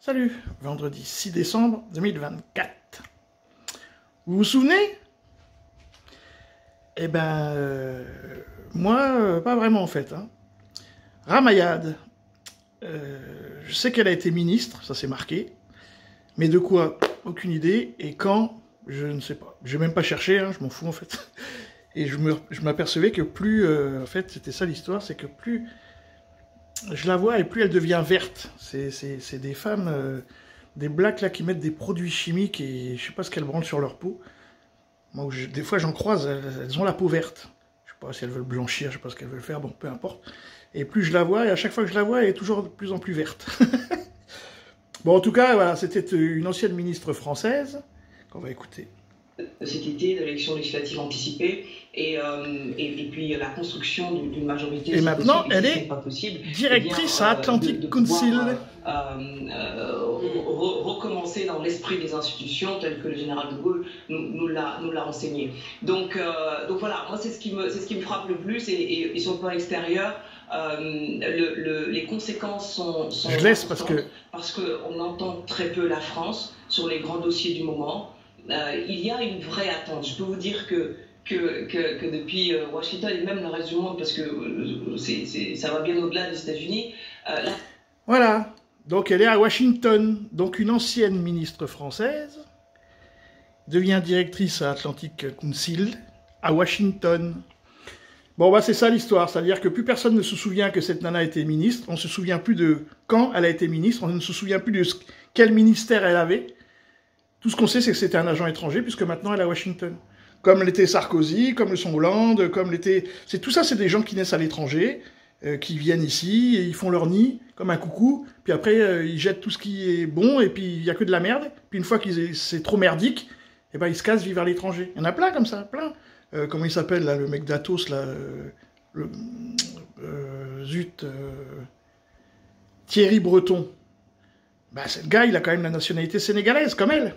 Salut, vendredi 6 décembre 2024. Vous vous souvenez? Eh ben, moi, pas vraiment en fait. Ramayad, je sais qu'elle a été ministre, ça c'est marqué, mais de quoi? Aucune idée, et quand? Je ne sais pas. J'ai même pas cherché, je m'en fous en fait. Et je m'apercevais que plus, en fait, c'était ça l'histoire, c'est que plus je la vois et plus elle devient verte. C'est des femmes, des blacks là qui mettent des produits chimiques et je sais pas ce qu'elles branlent sur leur peau. Moi, des fois j'en croise, elles ont la peau verte. Je sais pas si elles veulent blanchir, je sais pas ce qu'elles veulent faire, bon, peu importe. Et plus je la vois, et à chaque fois que je la vois, elle est toujours de plus en plus verte. Bon, en tout cas, voilà, c'était une ancienne ministre française qu'on va écouter. Cet été, de l'élection législative anticipée et puis la construction d'une majorité. Et maintenant, possible, elle est pas possible, directrice à Atlantic Council. Recommencer dans l'esprit des institutions tel que le général de Gaulle nous l'a enseigné. Donc voilà, moi c'est ce qui me frappe le plus et sur le plan extérieur. Les conséquences sont je laisse parce qu'on entend très peu la France sur les grands dossiers du moment. Il y a une vraie attente. Je peux vous dire que depuis Washington et même le reste du monde, parce que ça va bien au-delà des États-Unis. Voilà. Donc elle est à Washington. Donc une ancienne ministre française devient directrice à Atlantic Council à Washington. Bon, bah c'est ça l'histoire. C'est-à-dire que plus personne ne se souvient que cette nana était ministre. On ne se souvient plus de quand elle a été ministre. On ne se souvient plus de quel ministère elle avait. Tout ce qu'on sait, c'est que c'était un agent étranger, puisque maintenant elle est à Washington. Comme l'était Sarkozy, comme le sont Hollande, comme l'était... Tout ça, c'est des gens qui naissent à l'étranger, qui viennent ici, et ils font leur nid, comme un coucou, puis après, ils jettent tout ce qui est bon, et puis il n'y a que de la merde. Puis une fois que c'est trop merdique, eh ben, ils se cassent vivre à l'étranger. Il y en a plein comme ça, plein. Comment il s'appelle, là, le mec d'Atos, là... Thierry Breton. Bah, ce gars, il a quand même la nationalité sénégalaise, comme elle.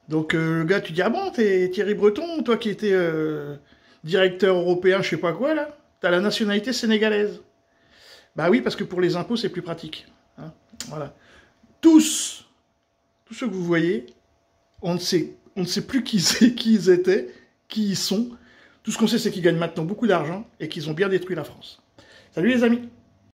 Donc, le gars, tu dis, ah bon, t'es Thierry Breton, toi qui étais directeur européen, je sais pas quoi, là, t'as la nationalité sénégalaise. Bah oui, parce que pour les impôts, c'est plus pratique. Voilà. Tous ceux que vous voyez, on ne sait plus qui ils étaient, qui ils sont. Tout ce qu'on sait, c'est qu'ils gagnent maintenant beaucoup d'argent et qu'ils ont bien détruit la France. Salut les amis!